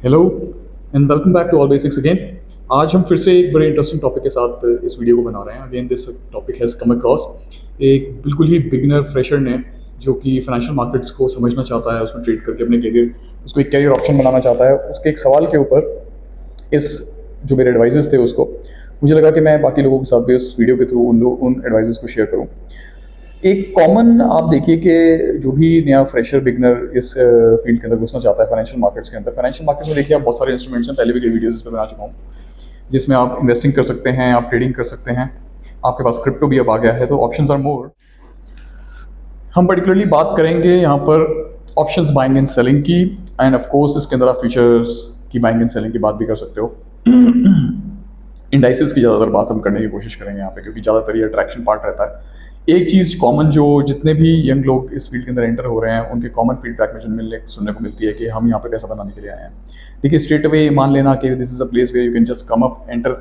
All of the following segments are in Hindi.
Hello and welcome back to all basics again. आज हम फिर से एक बड़े इंटरेस्टिंग टॉपिक के साथ इस वीडियो को बना रहे हैं। Again this topic has come across एक बिल्कुल ही बिगिनर फ्रेशर ने जो कि फाइनेंशियल मार्केट्स को समझना चाहता है, उसमें ट्रेड करके अपने करियर उसको एक करियर ऑप्शन बनाना चाहता है। उसके एक सवाल के ऊपर इस जो मेरे एडवाइजेस थे उसको मुझे लगा कि मैं बाकी लोगों के साथ भी उस वीडियो के थ्रू उन एडवाइजेस को शेयर करूँ। एक कॉमन आप देखिए कि जो भी नया फ्रेशर बिगनर इस फील्ड के अंदर घुसना चाहता है फाइनेंशियल मार्केट्स के अंदर, फाइनेंशियल मार्केट्स में देखिए आप बहुत सारे इंस्ट्रूमेंट्स हैं, पहले भी कई वीडियोस इस पे बना चुका हूँ, जिसमें आप इन्वेस्टिंग कर सकते हैं, आप ट्रेडिंग कर सकते हैं, आपके पास क्रिप्टो भी अब आ गया है, तो ऑप्शंस आर मोर। हम पर्टिकुलरली बात करेंगे यहाँ पर ऑप्शंस बाइंग एंड सेलिंग की, एंड ऑफ कोर्स इसके अंदर आप फ्यूचर्स की बाइंग एंड सेलिंग की बात भी कर सकते हो। इंडाइसेस की ज़्यादातर बात हम करने की कोशिश करेंगे यहाँ पे, क्योंकि ज़्यादातर ये अट्रैक्शन पार्ट रहता है। एक चीज़ कॉमन जो जितने भी यंग लोग इस फील्ड के अंदर एंटर हो रहे हैं उनके कॉमन फीडबैक में जो सुनने को मिलती है कि हम यहाँ पे पैसा बनाने के लिए आए हैं। देखिए स्ट्रेट अवे मान लेना कि this is a place where you can just come up enter,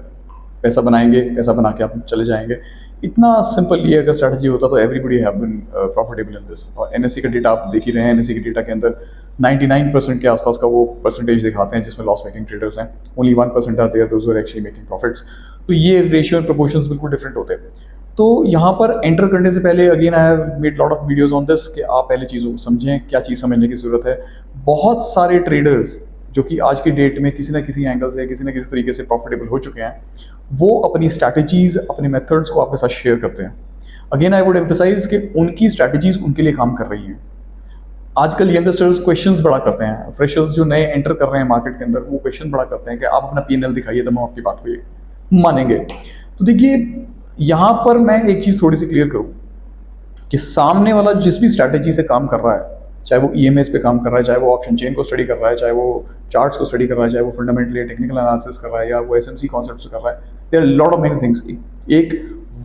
पैसा बनाएंगे, पैसा बना के आप चले जाएंगे, इतना सिंपल ये अगर स्ट्रैटेजी होता तो everybody have been profitable in this. और एनएससी का डेटा आप देख ही रहे हैं, एनएससी के डेटा के अंदर 99% के आसपास का वो परसेंटेज दिखाते हैं जिसमें लॉस मेकिंग ट्रेडर्स हैं, only 1% are there those who are actually making profits. तो ये रेशियो एंड प्रोपोर्शंस बिल्कुल डिफरेंट होते हैं। तो यहाँ पर एंटर करने से पहले again I have made lot of videos on this कि आप पहले चीज़ों को समझें, क्या चीज़ समझने की ज़रूरत है। बहुत सारे ट्रेडर्स जो कि आज की डेट में किसी ना किसी एंगल से किसी ना किसी तरीके से प्रॉफिटेबल हो चुके हैं, वो अपनी स्ट्रैटेजीज अपने मेथड्स को आपके साथ शेयर करते हैं। अगेन आई वुड एम्फसाइज कि उनकी स्ट्रैटेजीज उनके लिए काम कर रही हैं। आजकल यंगस्टर्स क्वेश्चंस बड़ा करते हैं, फ्रेशर्स जो नए एंटर कर रहे हैं मार्केट के अंदर वो क्वेश्चन बड़ा करते हैं कि आप अपना पीएनएल दिखाइए तो हम आपकी बात को ये मानेंगे। तो देखिए यहाँ पर मैं एक चीज़ थोड़ी सी क्लियर करूँ कि सामने वाला जिस भी स्ट्रैटेजी से काम कर रहा है, चाहे वो ईएमएस पे काम कर रहा है, चाहे वो ऑप्शन चेन को स्टडी कर रहा है, चाहे वो चार्ट्स को स्टडी कर रहा है, चाहे वो फंडामेंटली टेक्निकल एनालिसिस कर रहा है, या वो एसएमसी कॉन्सेप्ट्स कर रहा है, there are lot of many things. एक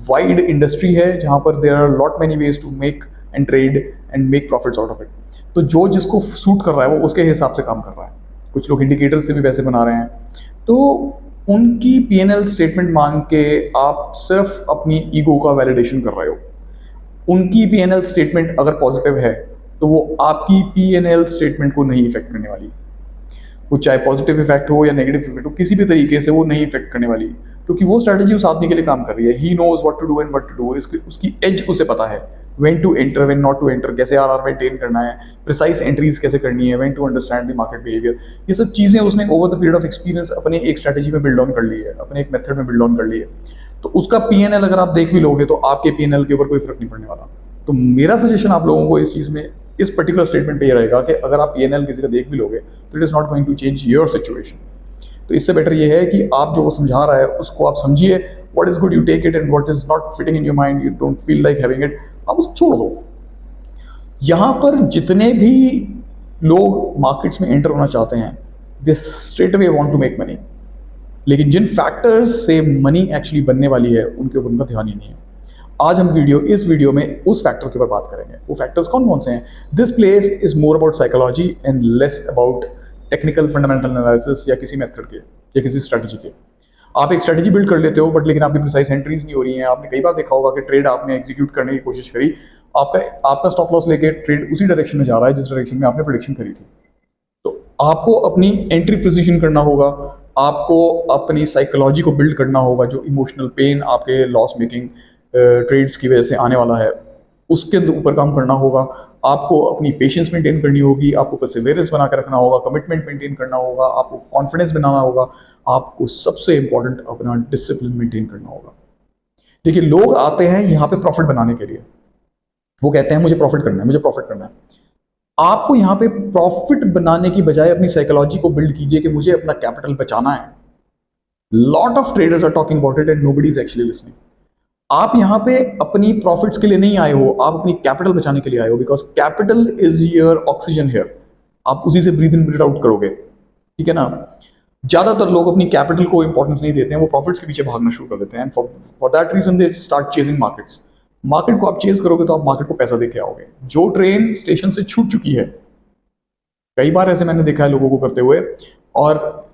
वाइड इंडस्ट्री है जहाँ पर there are lot many ways to make and trade and make profits out of it. तो जो जिसको सूट कर रहा है वो उसके हिसाब से काम कर रहा है। कुछ लोग इंडिकेटर से भी पैसे बना रहे हैं, तो उनकी पीएनएल स्टेटमेंट मांग के आप सिर्फ अपनी ईगो का वैलिडेशन कर रहे हो। उनकी पीएनएल स्टेटमेंट अगर पॉजिटिव है तो वो आपकी पीएनएल स्टेटमेंट को नहीं इफेक्ट करने वाली। वो चाहे पॉजिटिव इफेक्ट हो या नेगेटिव इफेक्ट हो, किसी भी तरीके से वो नहीं इफेक्ट करने वाली, क्योंकि वो स्ट्रैटेजी उस आदमी के लिए काम कर रही है। He knows what to do and what to do, उसकी एज उसे पता है, when to enter when not to enter, कैसे आरआर मेंटेन करना है, प्रिसाइज एंट्रीज कैसे करनी है, when to understand the market behaviour. ये सब चीज़ें उसने over the period of experience अपने एक स्ट्रैटेजी में बिल्ड ऑन कर ली है, अपने एक मेथड में बिल्ड ऑन कर ली है। तो उसका पीएनएल अगर आप देख भी लोगे तो आपके पीएनएल के ऊपर कोई फर्क नहीं पड़ने वाला। तो मेरा सजेशन आप लोगों को इस चीज़ में इस पर्टिकुलर स्टेटमेंट पे ये रहेगा कि अगर आप पीएनएल किसी का देख भी लोगे तो it is not going to change your situation. तो इससे बेटर ये है कि आप जो वो समझा रहा है उसको आप समझिए, what is good you take it and what is not fitting in your mind you don't feel like having it, आप उसको छोड़ दो। यहाँ पर जितने भी लोग मार्केट्स में एंटर होना चाहते हैं they straight away want to make money, लेकिन जिन फैक्टर्स से मनी एक्चुअली बनने वाली है उनके ऊपर उनका ध्यान ही नहीं है। आज हम इस वीडियो में उस फैक्टर के ऊपर बात करेंगे। वो फैक्टर्स कौन कौन से हैं? This place is more about psychology and less about technical fundamental analysis या किसी मेथड के या किसी स्ट्रैटेजी के। आप एक स्ट्रैटेजी बिल्ड कर लेते हो बट लेकिन आपकी प्रिसाइज एंट्रीज नहीं हो रही हैं। आपने कई बार देखा होगा कि ट्रेड आपने एग्जीक्यूट करने की कोशिश करी, आपका स्टॉप लॉस लेके ट्रेड उसी डायरेक्शन में जा रहा है जिस डायरेक्शन में आपने प्रेडिक्शन करी थी। तो आपको अपनी एंट्री प्रिसीजन करना होगा, आपको अपनी साइकोलॉजी को बिल्ड करना होगा। जो इमोशनल पेन आपके लॉस मेकिंग ट्रेड्स की वजह से आने वाला है उसके ऊपर काम करना होगा। आपको अपनी पेशेंस मेंटेन करनी होगी, आपको परसिवियरेंस बना कर रखना होगा, कमिटमेंट मेंटेन करना होगा, आपको कॉन्फिडेंस बनाना होगा, आपको सबसे इंपॉर्टेंट अपना डिसिप्लिन मेंटेन करना होगा। देखिए लोग आते हैं यहाँ पे प्रॉफिट बनाने के लिए, वो कहते हैं मुझे प्रॉफिट करना है, मुझे प्रॉफिट करना है। आपको यहाँ पे प्रॉफिट बनाने की बजाय अपनी साइकोलॉजी को बिल्ड कीजिए कि मुझे अपना कैपिटल बचाना है। Lot of traders are talking about it and nobody is actually listening. आप यहाँ पे अपनी प्रॉफिट्स के लिए नहीं आए हो, आप अपनी कैपिटल बचाने के लिए आए हो, because capital is your oxygen here. आप उसी से ब्रीथ इन ब्रीथ आउट करोगे, ठीक है ना। ज्यादातर लोग अपनी कैपिटल को इंपॉर्टेंस नहीं देते हैं, वो प्रॉफिट्स के पीछे भागना शुरू कर देते हैं। For that reason they start chasing markets. Market को आप चेज करोगे तो आप मार्केट को पैसा दे के आओगे। जो ट्रेन स्टेशन से छूट चुकी है, कई बार ऐसे मैंने देखा है लोगों को करते हुए, और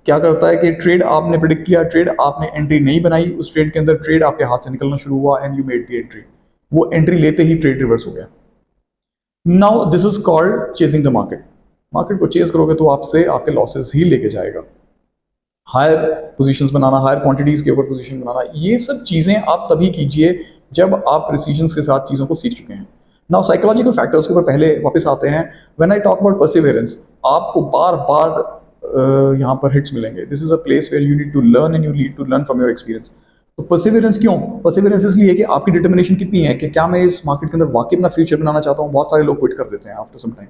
क्या करता है कि ट्रेड आपने प्रेडिक्ट किया, ट्रेड आपने एंट्री नहीं बनाई, उस ट्रेड के अंदर ट्रेड आपके हाथ से निकलना शुरू हुआ and you made the entry. वो एंट्री लेते ही ट्रेड रिवर्स हो गया। Now this is called chasing the market. Market को चेज करोगे तो आपसे आपके लॉसेस ही लेके जाएगा। हायर पोजीशंस बनाना, हायर क्वांटिटीज़ के ऊपर पोजीशन बनाना, ये सब चीज़ें आप तभी कीजिए जब आप प्रिसीजंस के साथ चीज़ों को सीख चुके हैं। नाउ साइकोलॉजिकल फैक्टर्स के ऊपर पहले वापस आते हैं। When I talk about perseverance, आपको बार बार यहाँ पर हिट्स मिलेंगे। This is a place where you need to learn and you need to learn from your experience. तो परसिवियरेंस क्यों? परसिवियरेंस इसलिए कि आपकी डिटर्मिनेशन कितनी है कि क्या मैं इस मार्केट के अंदर वाकई अपना फ्यूचर बनाना चाहता हूँ। बहुत सारे लोग क्विट कर देते हैं आफ्टर सम टाइम,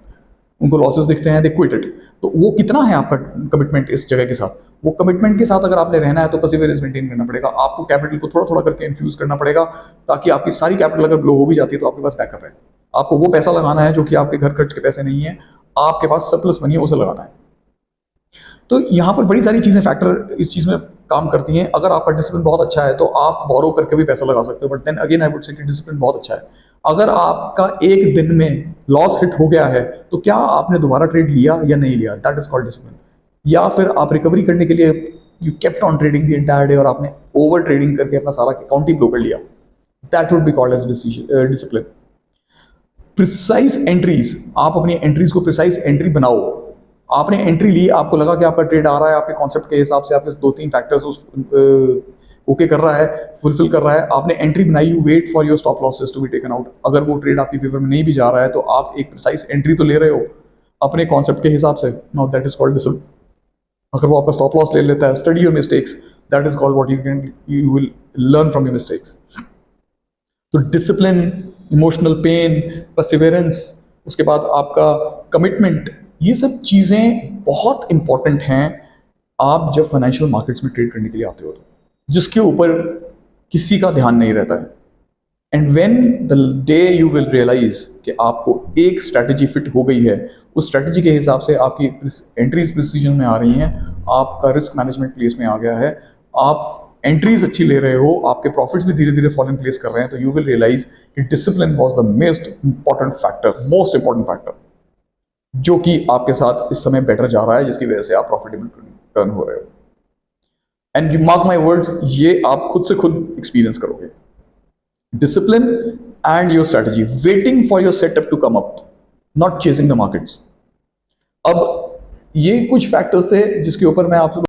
उनको लॉसेस दिखते हैं, दे क्विट इट। तो वो कितना है आपका कमिटमेंट इस जगह के साथ? वो कमिटमेंट के साथ अगर आपने रहना है तो परसिवियरेंस मेंटेन करना पड़ेगा। आपको कैपिटल को थोड़ा थोड़ा करके इन्फ्यूज करना पड़ेगा, ताकि आपकी सारी कैपिटल अगर ब्लो हो भी जाती है तो आपके पास बैकअप है। आपको वो पैसा लगाना है जो कि आपके घर खर्च के पैसे नहीं है, आपके पास सरप्लस मनी है, उसे लगाना है। तो यहाँ पर बड़ी सारी चीज़ें फैक्टर इस चीज़ में काम करती हैं। अगर आपका डिसिप्लिन बहुत अच्छा है तो आप बोरो करके भी पैसा लगा सकते हो, but then again I would say कि डिसिप्लिन बहुत अच्छा है। अगर आपका एक दिन में लॉस हिट हो गया है तो क्या आपने दोबारा ट्रेड लिया या नहीं लिया, दैट इज कॉल्ड डिसिप्लिन। या फिर आप रिकवरी करने के लिए you kept on trading the entire day और आपने ओवर ट्रेडिंग करके अपना सारा अकाउंट ही ब्लो कर लिया, that would be called as discipline. Precise entries, आप अपनी एंट्रीज को प्रिसाइज एंट्री बनाओ। आपने एंट्री ली, आपको लगा कि आपका ट्रेड आ रहा है, आपके कॉन्सेप्ट के हिसाब से आपके 2-3 फैक्टर्स उस ओके कर रहा है, फुलफिल कर रहा है, आपने एंट्री बनाई, you wait for your stop losses to be taken out. अगर वो ट्रेड आपकी फेवर में नहीं भी जा रहा है तो आप एक प्रिसाइज एंट्री तो ले रहे हो अपने कॉन्सेप्ट के हिसाब से, now that is called discipline. अगर वो आपका स्टॉप लॉस ले लेता है, study your mistakes, that is called what you will learn from your mistakes. तो डिसिप्लिन, इमोशनल पेन, परसिवेरेंस, उसके बाद आपका कमिटमेंट, ये सब चीज़ें बहुत इंपॉर्टेंट हैं आप जब फाइनेंशियल मार्केट्स में ट्रेड करने के लिए आते हो, तो जिसके ऊपर किसी का ध्यान नहीं रहता है। And when the day you will realise कि आपको एक स्ट्रैटेजी फिट हो गई है, उस स्ट्रैटेजी के हिसाब से आपकी एंट्रीज प्रिसीजन में आ रही हैं, आपका रिस्क मैनेजमेंट प्लेस में आ गया है, आप एंट्रीज अच्छी ले रहे हो, आपके प्रॉफिट्स भी धीरे धीरे फॉल इन प्लेस कर रहे हैं, तो यू विल रियलाइज कि discipline was the most important factor जो कि आपके साथ इस समय बेटर जा रहा है, जिसकी वजह से आप प्रॉफिटेबल टर्न हो रहे हो। And you mark my words, ये आप खुद से खुद एक्सपीरियंस करोगे। Discipline and your strategy, waiting for your setup to come up, not chasing the markets. अब ये कुछ फैक्टर्स थे जिसके ऊपर मैं आप